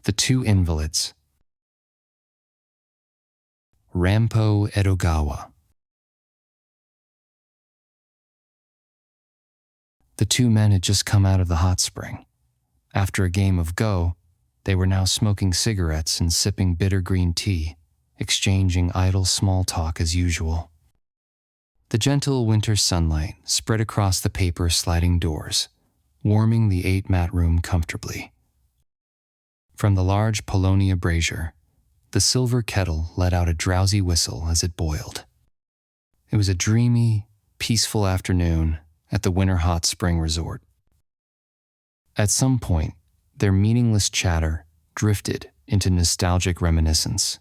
The Two Invalids. Rampo Edogawa. The two men had just come out of the hot spring. After a game of Go, they were now smoking cigarettes and sipping bitter green tea, exchanging idle small talk as usual. The gentle winter sunlight spread across the paper sliding doors, warming the 8-mat room comfortably. From the large Polonia brazier, the silver kettle let out a drowsy whistle as it boiled. It was a dreamy, peaceful afternoon at the winter hot spring resort. At some point, their meaningless chatter drifted into nostalgic reminiscence.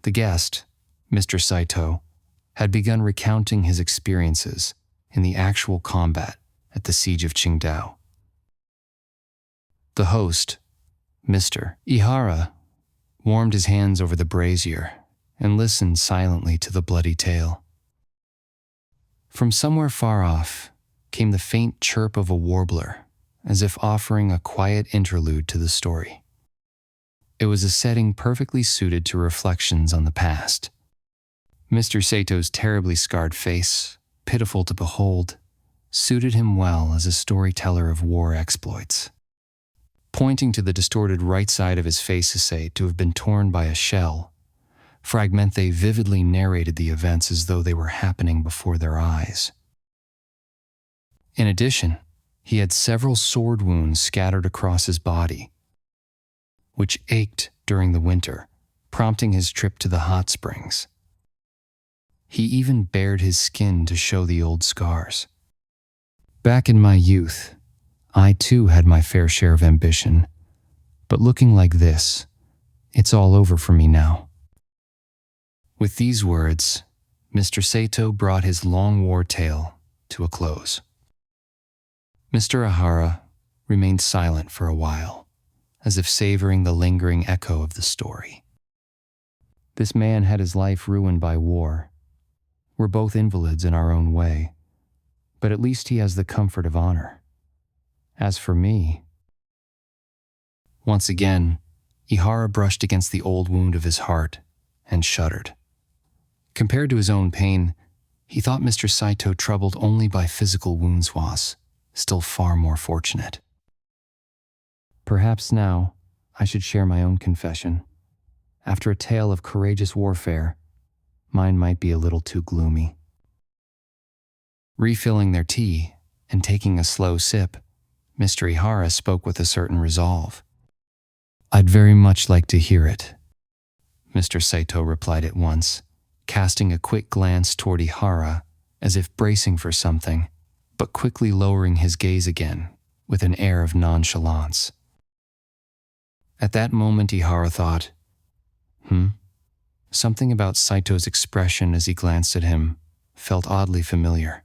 The guest, Mr. Saitō, had begun recounting his experiences in the actual combat at the siege of Qingdao. The host, Mr. Ihara, warmed his hands over the brazier and listened silently to the bloody tale. From somewhere far off came the faint chirp of a warbler, as if offering a quiet interlude to the story. It was a setting perfectly suited to reflections on the past. Mr. Saito's terribly scarred face, pitiful to behold, suited him well as a storyteller of war exploits. Pointing to the distorted right side of his face essayed to have been torn by a shell, Fragmente vividly narrated the events as though they were happening before their eyes. In addition, he had several sword wounds scattered across his body, which ached during the winter, prompting his trip to the hot springs. He even bared his skin to show the old scars. Back in my youth, I too had my fair share of ambition, but looking like this, it's all over for me now. With these words, Mr. Saitō brought his long war tale to a close. Mr. Ihara remained silent for a while, as if savoring the lingering echo of the story. This man had his life ruined by war. We're both invalids in our own way, but at least he has the comfort of honor. As for me... Once again, Ihara brushed against the old wound of his heart and shuddered. Compared to his own pain, he thought Mr. Saitō, troubled only by physical wounds, was still far more fortunate. Perhaps now I should share my own confession. After a tale of courageous warfare, mine might be a little too gloomy. Refilling their tea and taking a slow sip, Mr. Ihara spoke with a certain resolve. "I'd very much like to hear it," Mr. Saitō replied at once, casting a quick glance toward Ihara as if bracing for something, but quickly lowering his gaze again with an air of nonchalance. At that moment, Ihara thought, Something about Saito's expression as he glanced at him felt oddly familiar.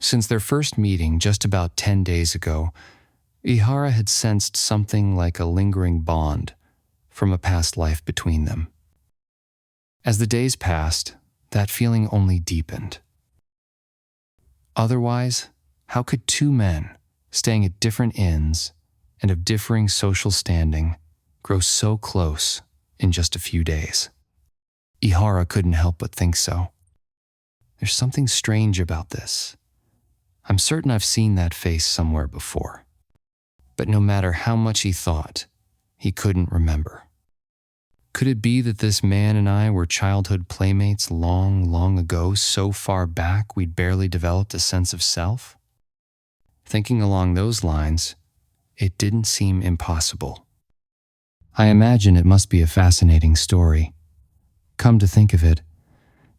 Since their first meeting just about 10 days ago, Ihara had sensed something like a lingering bond from a past life between them. As the days passed, that feeling only deepened. Otherwise, how could two men, staying at different inns and of differing social standing, grow so close in just a few days? Ihara couldn't help but think so. There's something strange about this. I'm certain I've seen that face somewhere before. But no matter how much he thought, he couldn't remember. Could it be that this man and I were childhood playmates long, long ago, so far back we'd barely developed a sense of self? Thinking along those lines, it didn't seem impossible. I imagine it must be a fascinating story. Come to think of it,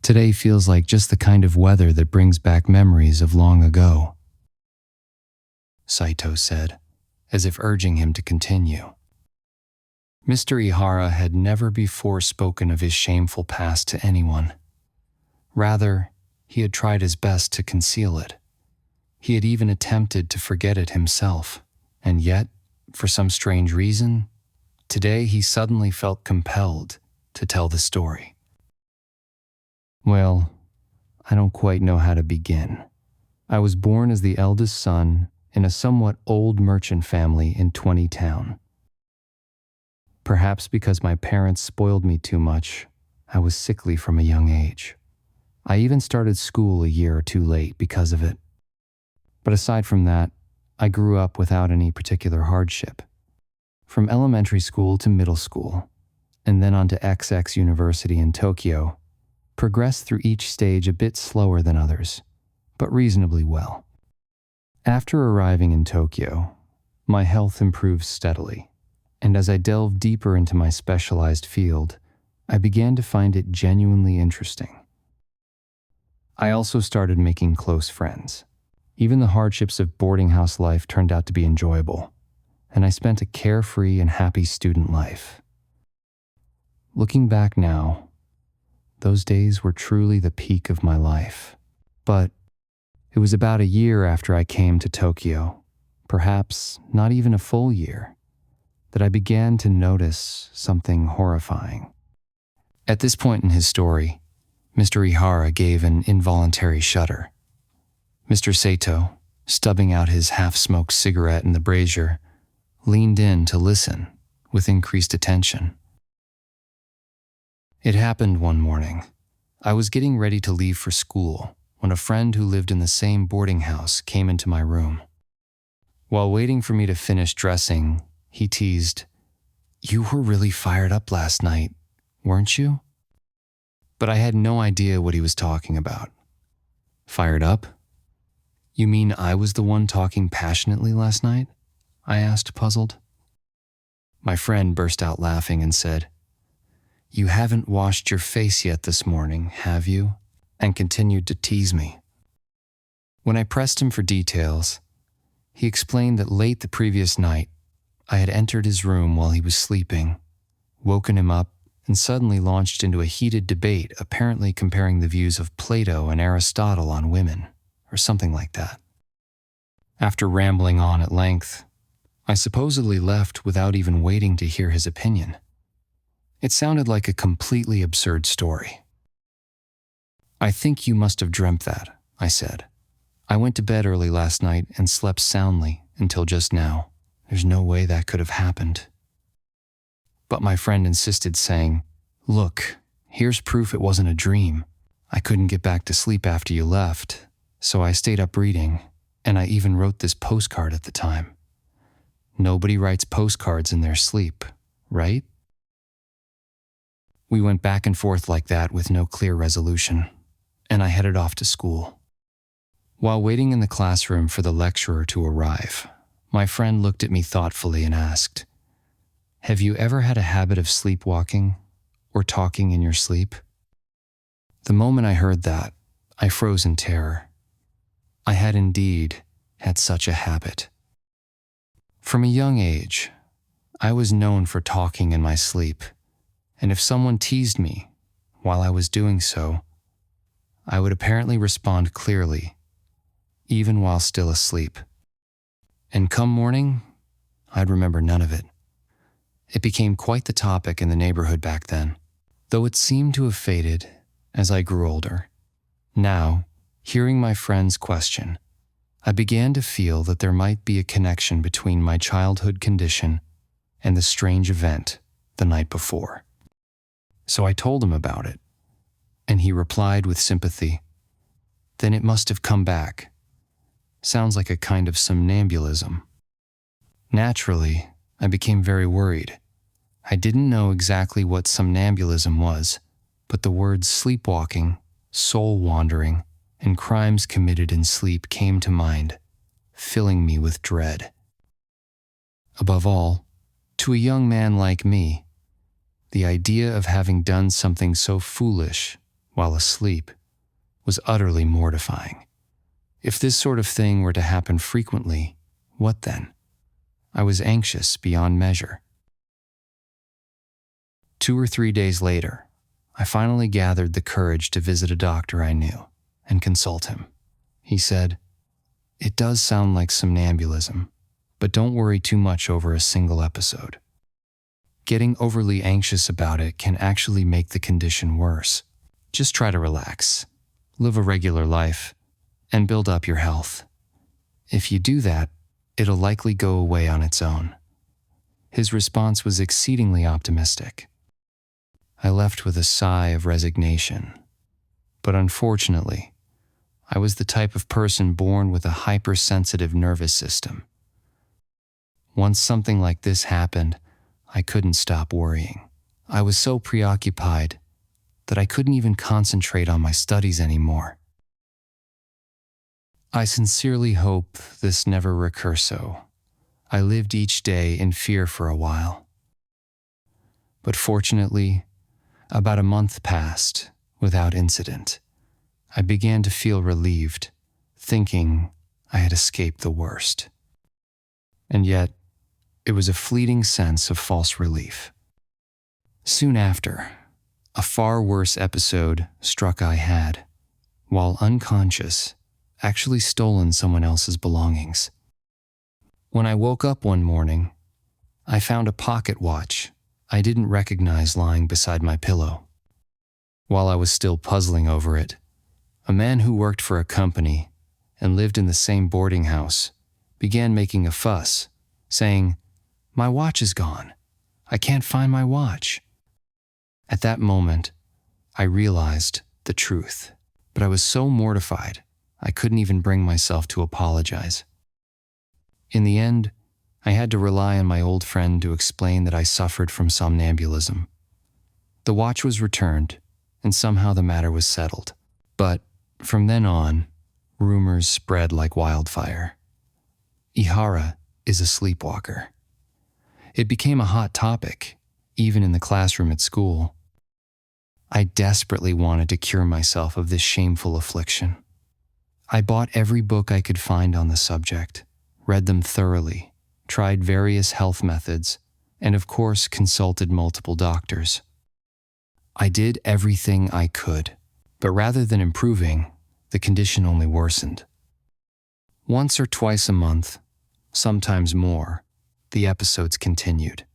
today feels like just the kind of weather that brings back memories of long ago. Saitō said, as if urging him to continue. Mr. Ihara had never before spoken of his shameful past to anyone. Rather, he had tried his best to conceal it. He had even attempted to forget it himself, and yet, for some strange reason, today he suddenly felt compelled to tell the story. Well, I don't quite know how to begin. I was born as the eldest son in a somewhat old merchant family in 20 Town. Perhaps because my parents spoiled me too much, I was sickly from a young age. I even started school a year or two late because of it. But aside from that, I grew up without any particular hardship. From elementary school to middle school, and then on to XX University in Tokyo, progressed through each stage a bit slower than others, but reasonably well. After arriving in Tokyo, my health improved steadily, and as I delved deeper into my specialized field, I began to find it genuinely interesting. I also started making close friends. Even the hardships of boarding house life turned out to be enjoyable, and I spent a carefree and happy student life. Looking back now, those days were truly the peak of my life. But it was about a year after I came to Tokyo, perhaps not even a full year, that I began to notice something horrifying. At this point in his story, Mr. Ihara gave an involuntary shudder. Mr. Saitō, stubbing out his half-smoked cigarette in the brazier, leaned in to listen with increased attention. It happened one morning. I was getting ready to leave for school when a friend who lived in the same boarding house came into my room. While waiting for me to finish dressing, he teased, "You were really fired up last night, weren't you?" But I had no idea what he was talking about. Fired up? You mean I was the one talking passionately last night? I asked, puzzled. My friend burst out laughing and said, "You haven't washed your face yet this morning, have you?" and continued to tease me. When I pressed him for details, he explained that late the previous night, I had entered his room while he was sleeping, woken him up, and suddenly launched into a heated debate apparently comparing the views of Plato and Aristotle on women, or something like that. After rambling on at length, I supposedly left without even waiting to hear his opinion. It sounded like a completely absurd story. "I think you must have dreamt that," I said. "I went to bed early last night and slept soundly until just now. There's no way that could have happened." But my friend insisted, saying, "Look, here's proof it wasn't a dream. I couldn't get back to sleep after you left, so I stayed up reading, and I even wrote this postcard at the time. Nobody writes postcards in their sleep, right?" We went back and forth like that with no clear resolution, and I headed off to school. While waiting in the classroom for the lecturer to arrive, my friend looked at me thoughtfully and asked, "Have you ever had a habit of sleepwalking or talking in your sleep?" The moment I heard that, I froze in terror. I had indeed had such a habit. From a young age, I was known for talking in my sleep, and if someone teased me while I was doing so, I would apparently respond clearly, even while still asleep. And come morning, I'd remember none of it. It became quite the topic in the neighborhood back then, though it seemed to have faded as I grew older. Now, hearing my friend's question, I began to feel that there might be a connection between my childhood condition and the strange event the night before. So I told him about it, and he replied with sympathy, "Then it must have come back. Sounds like a kind of somnambulism." Naturally, I became very worried. I didn't know exactly what somnambulism was, but the words sleepwalking, soul wandering, and crimes committed in sleep came to mind, filling me with dread. Above all, to a young man like me, the idea of having done something so foolish while asleep was utterly mortifying. If this sort of thing were to happen frequently, what then? I was anxious beyond measure. 2 or 3 days later, I finally gathered the courage to visit a doctor I knew and consult him. He said, "It does sound like somnambulism, but don't worry too much over a single episode. Getting overly anxious about it can actually make the condition worse. Just try to relax, live a regular life, and build up your health. If you do that, it'll likely go away on its own. His response was exceedingly optimistic. I left with a sigh of resignation. But unfortunately, I was the type of person born with a hypersensitive nervous system. Once something like this happened, I couldn't stop worrying. I was so preoccupied that I couldn't even concentrate on my studies anymore. I sincerely hope this never recurs so. I lived each day in fear for a while. But fortunately, about a month passed without incident. I began to feel relieved, thinking I had escaped the worst. And yet, it was a fleeting sense of false relief. Soon after, a far worse episode struck. I had, while unconscious, actually stolen someone else's belongings. When I woke up one morning, I found a pocket watch I didn't recognize lying beside my pillow. While I was still puzzling over it, a man who worked for a company and lived in the same boarding house began making a fuss, saying, "My watch is gone. I can't find my watch." At that moment, I realized the truth, but I was so mortified I couldn't even bring myself to apologize. In the end, I had to rely on my old friend to explain that I suffered from somnambulism. The watch was returned, and somehow the matter was settled. But from then on, rumors spread like wildfire. Ihara is a sleepwalker. It became a hot topic, even in the classroom at school. I desperately wanted to cure myself of this shameful affliction. I bought every book I could find on the subject, read them thoroughly, tried various health methods, and of course consulted multiple doctors. I did everything I could, but rather than improving, the condition only worsened. Once or twice a month, sometimes more, the episodes continued.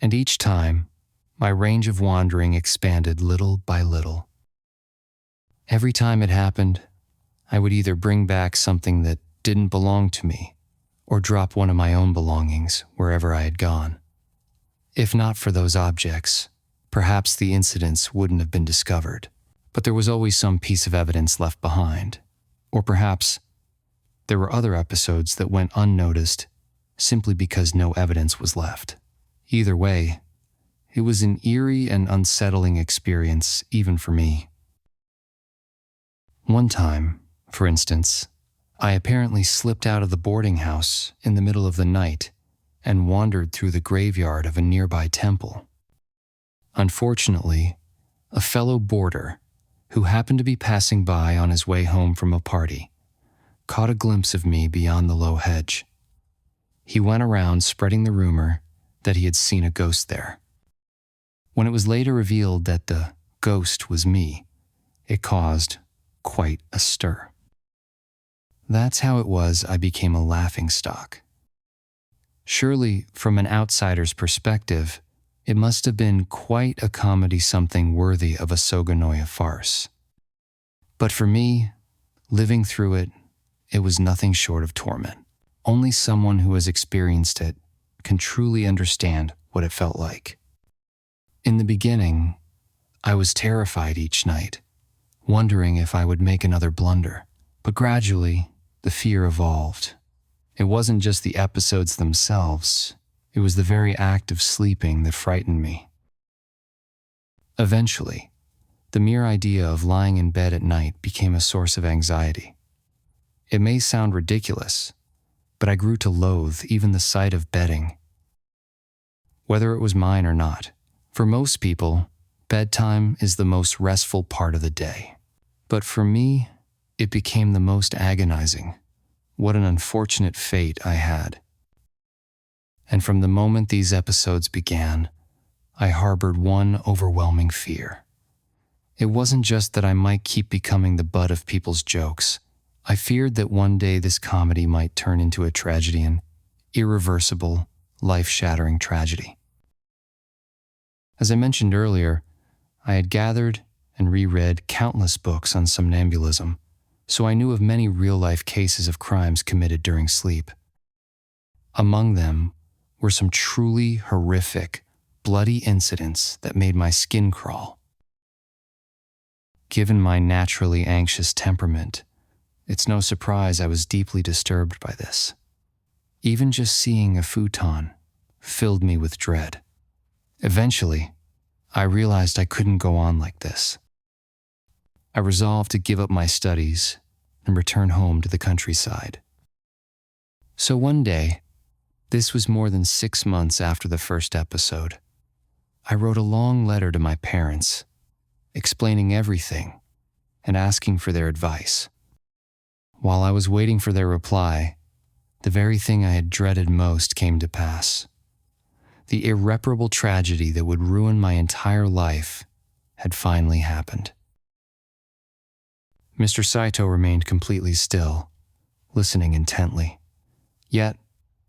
And each time, my range of wandering expanded little by little. Every time it happened, I would either bring back something that didn't belong to me, or drop one of my own belongings wherever I had gone. If not for those objects, perhaps the incidents wouldn't have been discovered, but there was always some piece of evidence left behind. Or perhaps there were other episodes that went unnoticed simply because no evidence was left. Either way, it was an eerie and unsettling experience even for me. One time, for instance, I apparently slipped out of the boarding house in the middle of the night and wandered through the graveyard of a nearby temple. Unfortunately, a fellow boarder, who happened to be passing by on his way home from a party, caught a glimpse of me beyond the low hedge. He went around spreading the rumor that he had seen a ghost there. When it was later revealed that the ghost was me, it caused quite a stir. That's how it was I became a laughingstock. Surely, from an outsider's perspective, it must have been quite a comedy, something worthy of a Sogonoya farce. But for me, living through it, it was nothing short of torment. Only someone who has experienced it can truly understand what it felt like. In the beginning, I was terrified each night, wondering if I would make another blunder. But gradually, the fear evolved. It wasn't just the episodes themselves, it was the very act of sleeping that frightened me. Eventually, the mere idea of lying in bed at night became a source of anxiety. It may sound ridiculous, but I grew to loathe even the sight of bedding. Whether it was mine or not, for most people, bedtime is the most restful part of the day. But for me, it became the most agonizing. What an unfortunate fate I had. And from the moment these episodes began, I harbored one overwhelming fear. It wasn't just that I might keep becoming the butt of people's jokes. I feared that one day this comedy might turn into a tragedy, an irreversible, life-shattering tragedy. As I mentioned earlier, I had gathered and reread countless books on somnambulism, so I knew of many real-life cases of crimes committed during sleep. Among them were some truly horrific, bloody incidents that made my skin crawl. Given my naturally anxious temperament, it's no surprise I was deeply disturbed by this. Even just seeing a futon filled me with dread. Eventually, I realized I couldn't go on like this. I resolved to give up my studies and return home to the countryside. So one day, this was more than 6 months after the first episode, I wrote a long letter to my parents, explaining everything and asking for their advice. While I was waiting for their reply, the very thing I had dreaded most came to pass. The irreparable tragedy that would ruin my entire life had finally happened. Mr. Saitō remained completely still, listening intently. Yet,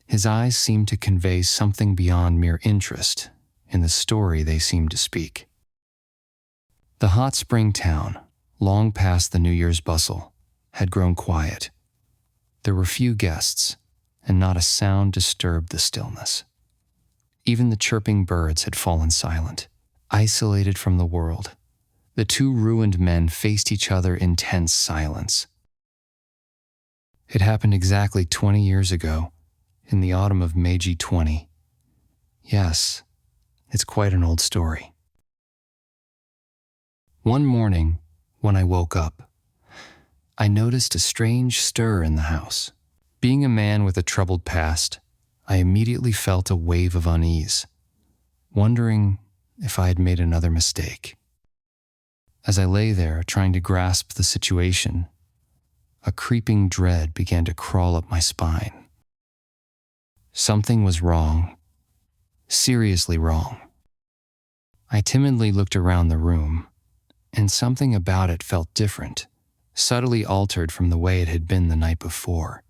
his eyes seemed to convey something beyond mere interest in the story they seemed to speak. The hot spring town, long past the New Year's bustle, had grown quiet. There were few guests, and not a sound disturbed the stillness. Even the chirping birds had fallen silent, isolated from the world. The two ruined men faced each other in tense silence. It happened exactly 20 years ago, in the autumn of Meiji 20. Yes, it's quite an old story. One morning, when I woke up, I noticed a strange stir in the house. Being a man with a troubled past, I immediately felt a wave of unease, wondering if I had made another mistake. As I lay there trying to grasp the situation, a creeping dread began to crawl up my spine. Something was wrong, seriously wrong. I timidly looked around the room, and something about it felt different, subtly altered from the way it had been the night before.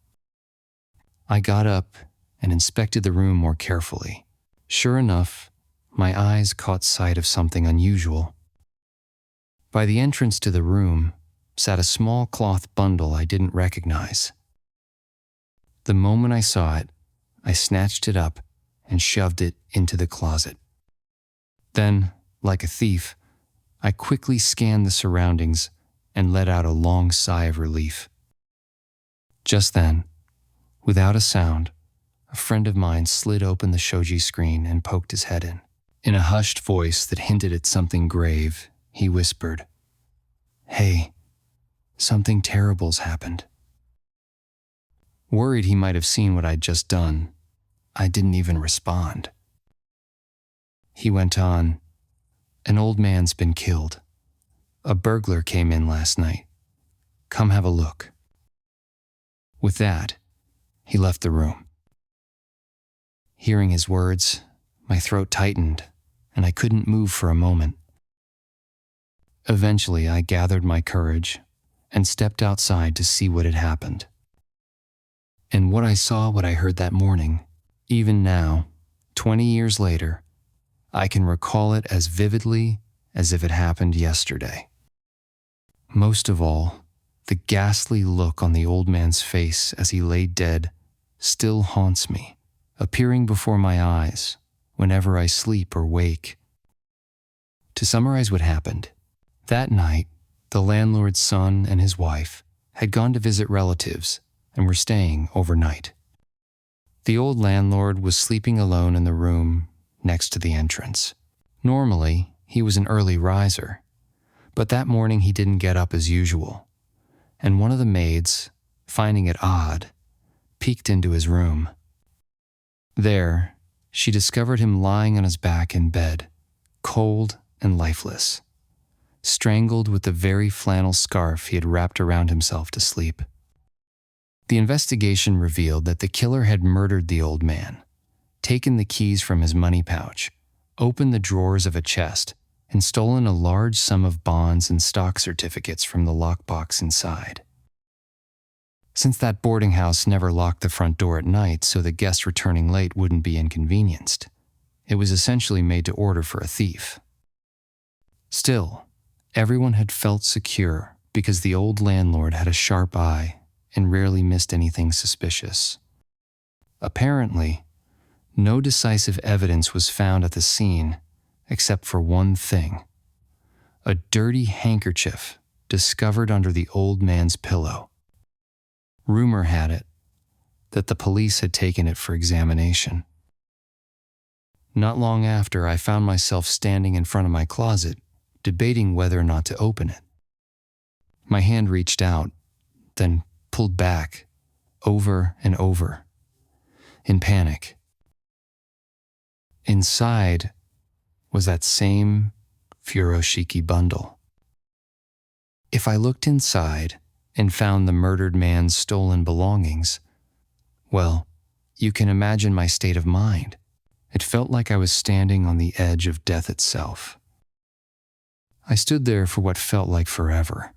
I got up and inspected the room more carefully. Sure enough, my eyes caught sight of something unusual. By the entrance to the room sat a small cloth bundle I didn't recognize. The moment I saw it, I snatched it up and shoved it into the closet. Then, like a thief, I quickly scanned the surroundings and let out a long sigh of relief. Just then, without a sound, a friend of mine slid open the shoji screen and poked his head in. In a hushed voice that hinted at something grave, he whispered, "Hey, something terrible's happened." Worried he might have seen what I'd just done, I didn't even respond. He went on, "An old man's been killed. A burglar came in last night. Come have a look." With that, he left the room. Hearing his words, my throat tightened, and I couldn't move for a moment. Eventually, I gathered my courage and stepped outside to see what had happened. And what I heard that morning, even now, 20 years later, I can recall it as vividly as if it happened yesterday. Most of all, the ghastly look on the old man's face as he lay dead still haunts me, appearing before my eyes whenever I sleep or wake. To summarize what happened, that night, the landlord's son and his wife had gone to visit relatives and were staying overnight. The old landlord was sleeping alone in the room next to the entrance. Normally, he was an early riser, but that morning he didn't get up as usual, and one of the maids, finding it odd, peeked into his room. There, she discovered him lying on his back in bed, cold and lifeless, strangled with the very flannel scarf he had wrapped around himself to sleep. The investigation revealed that the killer had murdered the old man, taken the keys from his money pouch, opened the drawers of a chest, and stolen a large sum of bonds and stock certificates from the lockbox inside. Since that boarding house never locked the front door at night so the guests returning late wouldn't be inconvenienced, it was essentially made to order for a thief. Still, everyone had felt secure because the old landlord had a sharp eye and rarely missed anything suspicious. Apparently, No decisive evidence was found at the scene except for one thing: a dirty handkerchief discovered under the old man's pillow. Rumor had it that the police had taken it for examination. Not long after, I found myself standing in front of my closet, debating whether or not to open it. My hand reached out, then pulled back, over and over, in panic. Inside was that same furoshiki bundle. If I looked inside and found the murdered man's stolen belongings, well, you can imagine my state of mind. It felt like I was standing on the edge of death itself. I stood there for what felt like forever,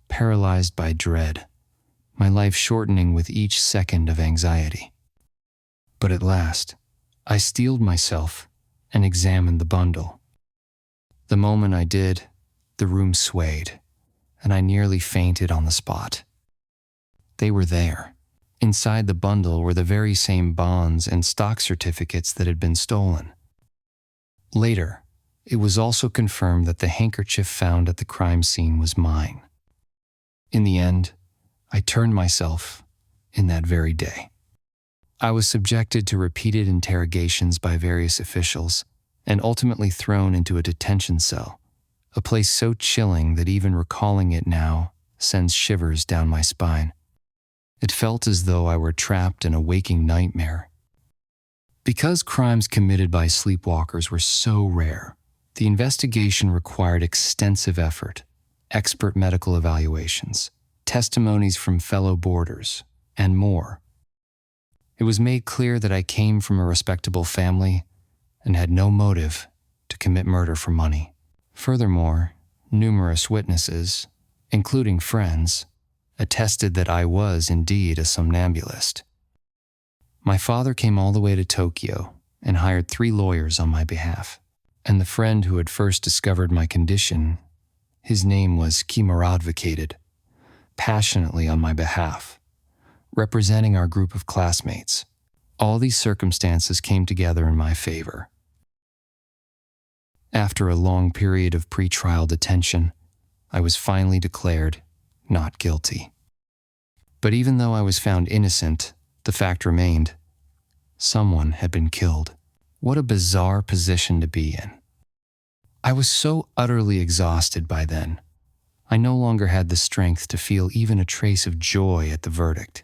paralyzed by dread, my life shortening with each second of anxiety. But at last, I steeled myself and examined the bundle. The moment I did, the room swayed, and I nearly fainted on the spot. They were there. Inside the bundle were the very same bonds and stock certificates that had been stolen. Later, it was also confirmed that the handkerchief found at the crime scene was mine. In the end, I turned myself in that very day. I was subjected to repeated interrogations by various officials and ultimately thrown into a detention cell, a place so chilling that even recalling it now sends shivers down my spine. It felt as though I were trapped in a waking nightmare. Because crimes committed by sleepwalkers were so rare, the investigation required extensive effort, expert medical evaluations, testimonies from fellow boarders, and more. It was made clear that I came from a respectable family and had no motive to commit murder for money. Furthermore, numerous witnesses, including friends, attested that I was indeed a somnambulist. My father came all the way to Tokyo and hired 3 lawyers on my behalf, and the friend who had first discovered my condition, his name was Kimura, advocated passionately on my behalf, representing our group of classmates. All these circumstances came together in my favor. After a long period of pre-trial detention, I was finally declared not guilty. But even though I was found innocent, the fact remained: someone had been killed. What a bizarre position to be in. I was so utterly exhausted by then. I no longer had the strength to feel even a trace of joy at the verdict.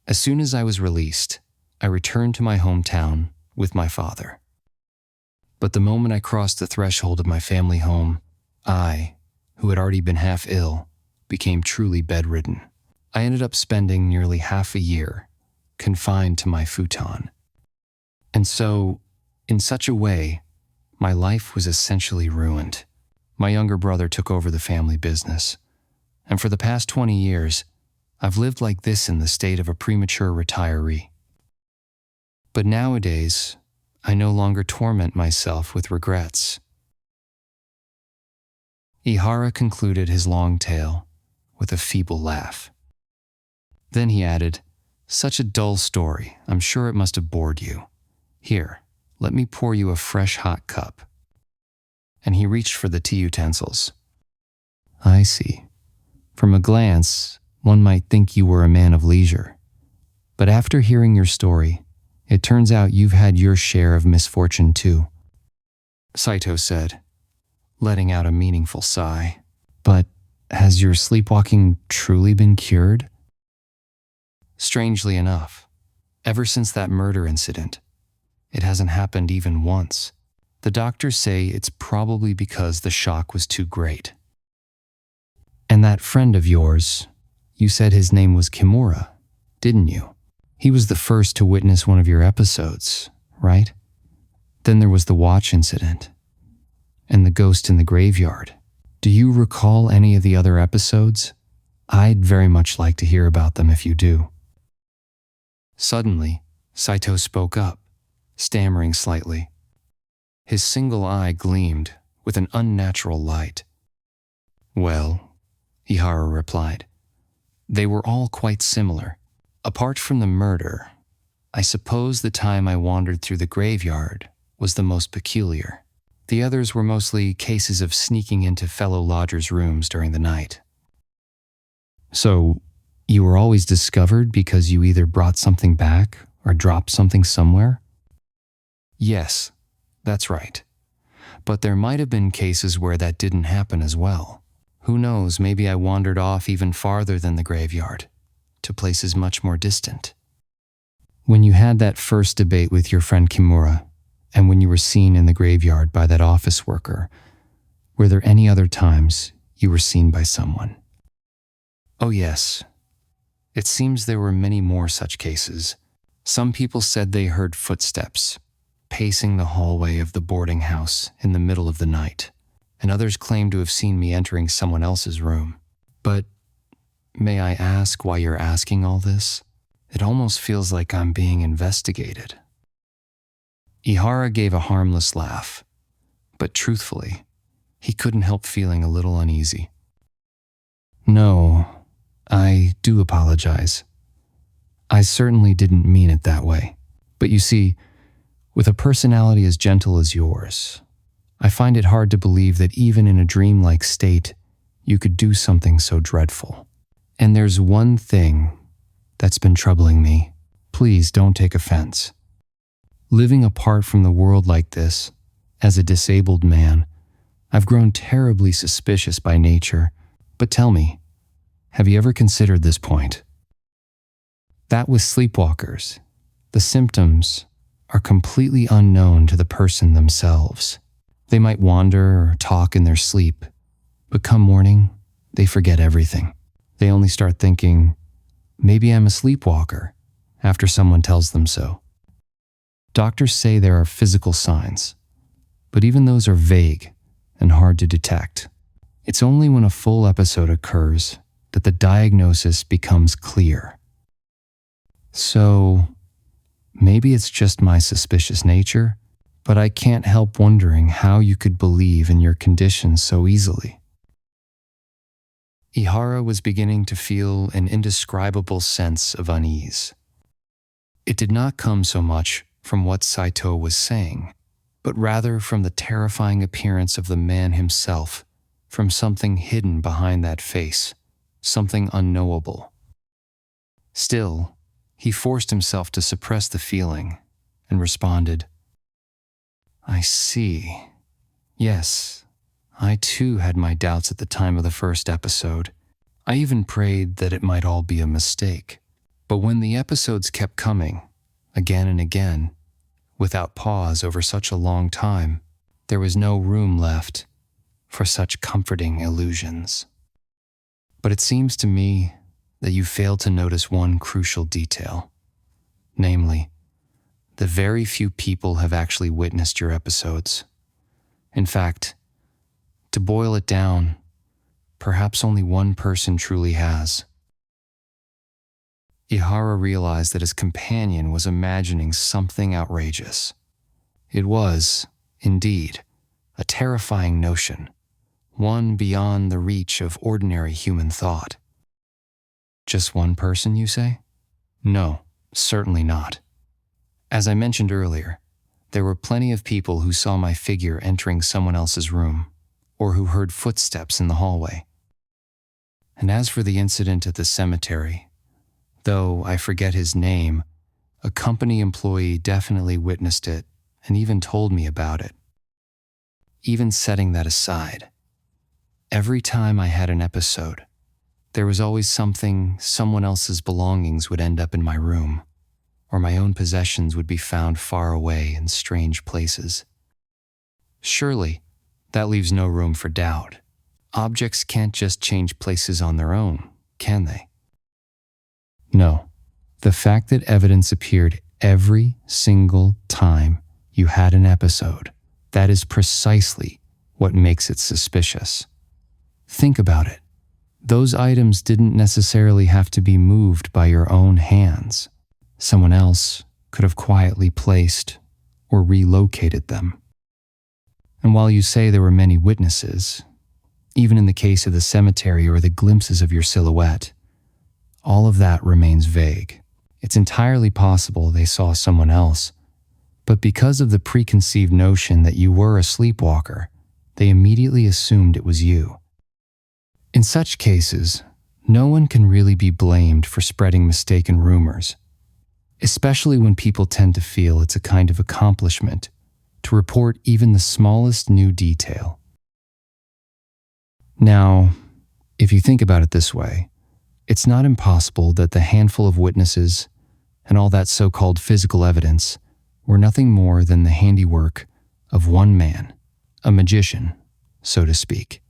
As soon as I was released, I returned to my hometown with my father. But the moment I crossed the threshold of my family home, I, who had already been half ill, became truly bedridden. I ended up spending nearly half a year confined to my futon. And so, in such a way, my life was essentially ruined. My younger brother took over the family business, and for the past 20 years, I've lived like this in the state of a premature retiree. But nowadays, I no longer torment myself with regrets. Ihara concluded his long tale with a feeble laugh. Then he added, "Such a dull story. I'm sure it must have bored you. Here, let me pour you a fresh hot cup." And he reached for the tea utensils. "I see. From a glance, one might think you were a man of leisure. But after hearing your story, it turns out you've had your share of misfortune too," Saitō said, letting out a meaningful sigh. "But has your sleepwalking truly been cured?" "Strangely enough, ever since that murder incident, it hasn't happened even once. The doctors say it's probably because the shock was too great." "And that friend of yours, you said his name was Kimura, didn't you? He was the first to witness one of your episodes, right? Then there was the watch incident, and the ghost in the graveyard. Do you recall any of the other episodes? I'd very much like to hear about them if you do." Suddenly, Saitō spoke up, stammering slightly. His single eye gleamed with an unnatural light. "Well," Ihara replied, "they were all quite similar. Apart from the murder, I suppose the time I wandered through the graveyard was the most peculiar. The others were mostly cases of sneaking into fellow lodgers' rooms during the night. So, you were always discovered because you either brought something back or dropped something somewhere? Yes, that's right. But there might have been cases where that didn't happen as well. Who knows, maybe I wandered off even farther than the graveyard, to places much more distant. When you had that first debate with your friend Kimura, and when you were seen in the graveyard by that office worker, were there any other times you were seen by someone? Oh yes. It seems there were many more such cases. Some people said they heard footsteps pacing the hallway of the boarding house in the middle of the night, and others claimed to have seen me entering someone else's room. But may I ask why you're asking all this? It almost feels like I'm being investigated. Ihara gave a harmless laugh, but truthfully, he couldn't help feeling a little uneasy. No, I do apologize. I certainly didn't mean it that way. But you see, with a personality as gentle as yours, I find it hard to believe that even in a dreamlike state, you could do something so dreadful. And there's one thing that's been troubling me. Please don't take offense. Living apart from the world like this, as a disabled man, I've grown terribly suspicious by nature. But tell me, have you ever considered this point? That with sleepwalkers, the symptoms are completely unknown to the person themselves. They might wander or talk in their sleep, but come morning, they forget everything. They only start thinking, maybe I'm a sleepwalker, after someone tells them so. Doctors say there are physical signs, but even those are vague and hard to detect. It's only when a full episode occurs that the diagnosis becomes clear. So, maybe it's just my suspicious nature, but I can't help wondering how you could believe in your condition so easily. Ihara was beginning to feel an indescribable sense of unease. It did not come so much from what Saitō was saying, but rather from the terrifying appearance of the man himself, from something hidden behind that face, something unknowable. Still, he forced himself to suppress the feeling and responded, I see. Yes, I too had my doubts at the time of the first episode. I even prayed that it might all be a mistake. But when the episodes kept coming, again and again, without pause over such a long time, there was no room left for such comforting illusions. But it seems to me that you failed to notice one crucial detail. Namely, that very few people have actually witnessed your episodes. In fact, to boil it down, perhaps only one person truly has. Ihara realized that his companion was imagining something outrageous. It was, indeed, a terrifying notion, one beyond the reach of ordinary human thought. Just one person, you say? No, certainly not. As I mentioned earlier, there were plenty of people who saw my figure entering someone else's room, or who heard footsteps in the hallway. And as for the incident at the cemetery, though I forget his name, a company employee definitely witnessed it and even told me about it. Even setting that aside, every time I had an episode, there was always someone else's belongings would end up in my room, or my own possessions would be found far away in strange places. Surely, that leaves no room for doubt. Objects can't just change places on their own, can they? No, the fact that evidence appeared every single time you had an episode, that is precisely what makes it suspicious. Think about it. Those items didn't necessarily have to be moved by your own hands. Someone else could have quietly placed or relocated them. And while you say there were many witnesses, even in the case of the cemetery or the glimpses of your silhouette, all of that remains vague. It's entirely possible they saw someone else, but because of the preconceived notion that you were a sleepwalker, they immediately assumed it was you. In such cases, no one can really be blamed for spreading mistaken rumors, especially when people tend to feel it's a kind of accomplishment to report even the smallest new detail. Now, if you think about it this way, it's not impossible that the handful of witnesses and all that so-called physical evidence were nothing more than the handiwork of one man, a magician, so to speak.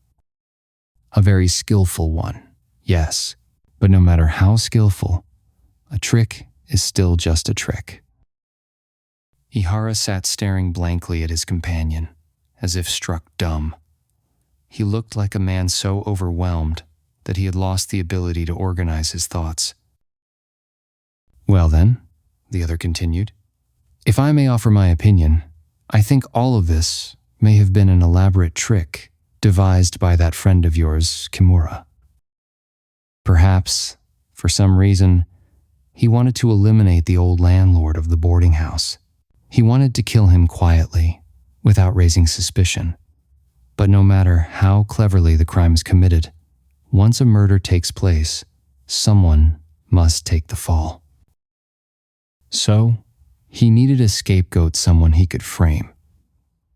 A very skillful one, yes, but no matter how skillful, a trick is still just a trick. Ihara sat staring blankly at his companion, as if struck dumb. He looked like a man so overwhelmed that he had lost the ability to organize his thoughts. "Well then," the other continued, "if I may offer my opinion, I think all of this may have been an elaborate trick devised by that friend of yours, Kimura. Perhaps, for some reason, he wanted to eliminate the old landlord of the boarding house. He wanted to kill him quietly, without raising suspicion. But no matter how cleverly the crime is committed, once a murder takes place, someone must take the fall. So, he needed a scapegoat, someone he could frame,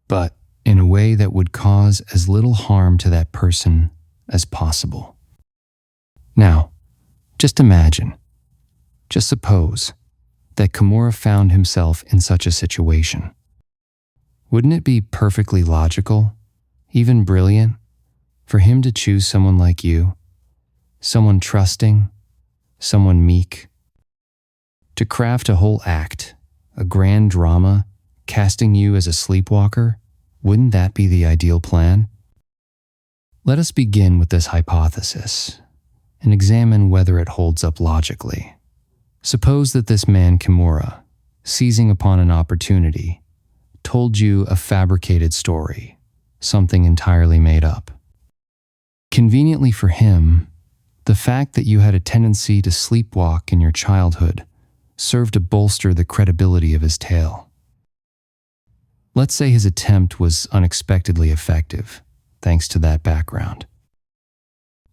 but in a way that would cause as little harm to that person as possible. Now, just imagine, just suppose, that Kimura found himself in such a situation. Wouldn't it be perfectly logical, even brilliant, for him to choose someone like you, someone trusting, someone meek, to craft a whole act, a grand drama, casting you as a sleepwalker? Wouldn't that be the ideal plan? Let us begin with this hypothesis and examine whether it holds up logically. Suppose that this man Kimura, seizing upon an opportunity, told you a fabricated story, something entirely made up. Conveniently for him, the fact that you had a tendency to sleepwalk in your childhood served to bolster the credibility of his tale. Let's say his attempt was unexpectedly effective, thanks to that background.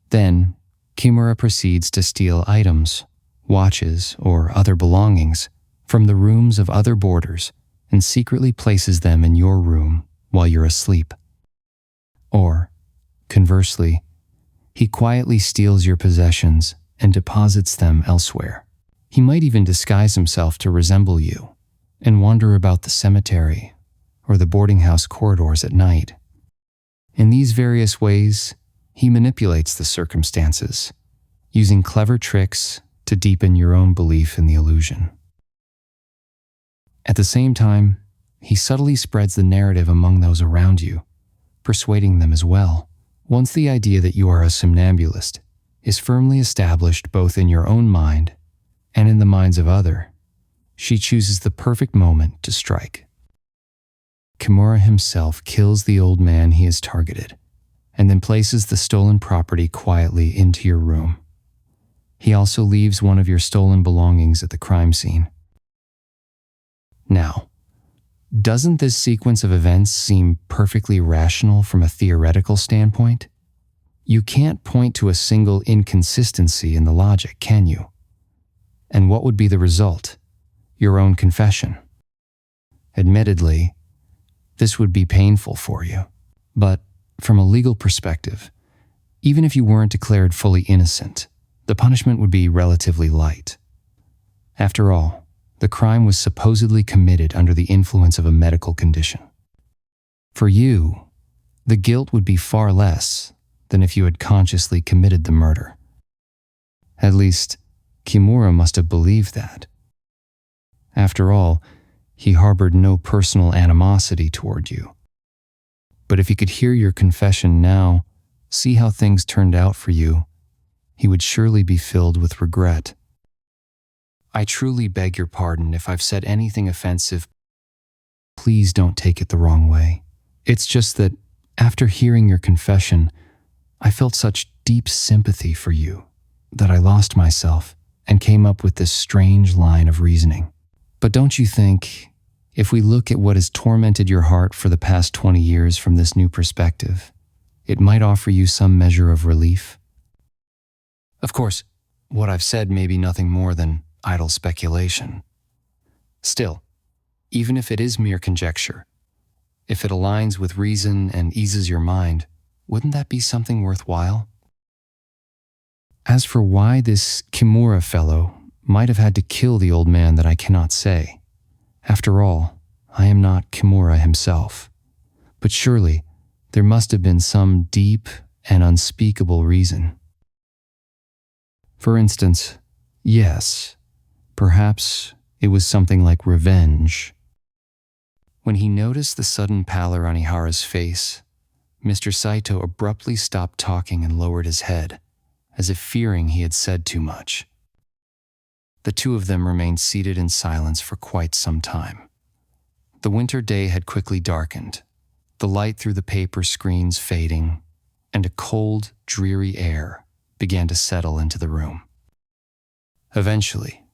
Then, Kimura proceeds to steal items, watches, or other belongings from the rooms of other boarders and secretly places them in your room while you're asleep. Or, conversely, he quietly steals your possessions and deposits them elsewhere. He might even disguise himself to resemble you and wander about the cemetery or the boarding house corridors at night. In these various ways, he manipulates the circumstances, using clever tricks to deepen your own belief in the illusion. At the same time, he subtly spreads the narrative among those around you, persuading them as well. Once the idea that you are a somnambulist is firmly established both in your own mind and in the minds of others, she chooses the perfect moment to strike. Kimura himself kills the old man he has targeted, and then places the stolen property quietly into your room. He also leaves one of your stolen belongings at the crime scene. Now, doesn't this sequence of events seem perfectly rational from a theoretical standpoint? You can't point to a single inconsistency in the logic, can you? And what would be the result? Your own confession. Admittedly, this would be painful for you, but from a legal perspective, even if you weren't declared fully innocent, the punishment would be relatively light. After all, the crime was supposedly committed under the influence of a medical condition. For you, the guilt would be far less than if you had consciously committed the murder. At least, Kimura must have believed that. After all, he harbored no personal animosity toward you. But if he could hear your confession now, see how things turned out for you, he would surely be filled with regret. I truly beg your pardon if I've said anything offensive. Please don't take it the wrong way. It's just that, after hearing your confession, I felt such deep sympathy for you that I lost myself and came up with this strange line of reasoning. But don't you think, if we look at what has tormented your heart for the past 20 years from this new perspective, it might offer you some measure of relief? Of course, what I've said may be nothing more than idle speculation. Still, even if it is mere conjecture, if it aligns with reason and eases your mind, wouldn't that be something worthwhile? As for why this Kimura fellow might have had to kill the old man, that I cannot say. After all, I am not Kimura himself. But surely there must have been some deep and unspeakable reason. For instance, yes, perhaps it was something like revenge. When he noticed the sudden pallor on Ihara's face, Mr. Saitō abruptly stopped talking and lowered his head, as if fearing he had said too much. The two of them remained seated in silence for quite some time. The winter day had quickly darkened, the light through the paper screens fading, and a cold, dreary air began to settle into the room. Eventually,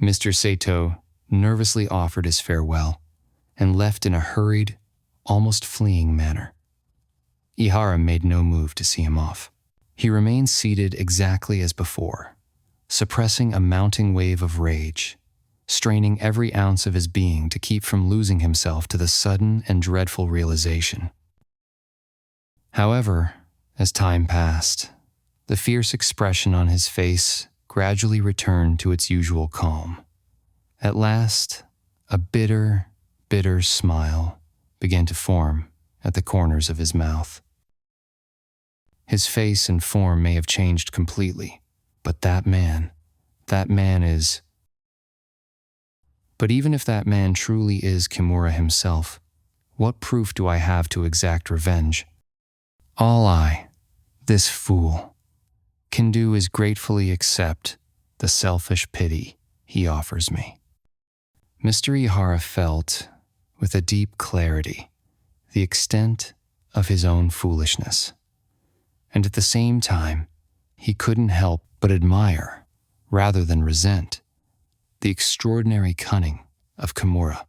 Mr. Saitō nervously offered his farewell and left in a hurried, almost fleeing manner. Ihara made no move to see him off. He remained seated exactly as before, suppressing a mounting wave of rage, straining every ounce of his being to keep from losing himself to the sudden and dreadful realization. However, as time passed, the fierce expression on his face gradually returned to its usual calm. At last, a bitter, bitter smile began to form at the corners of his mouth. His face and form may have changed completely, but that man is... But even if that man truly is Kimura himself, what proof do I have to exact revenge? All I, this fool, can do is gratefully accept the selfish pity he offers me. Mr. Ihara felt, with a deep clarity, the extent of his own foolishness. And at the same time, he couldn't help but admire, rather than resent, the extraordinary cunning of Kimura.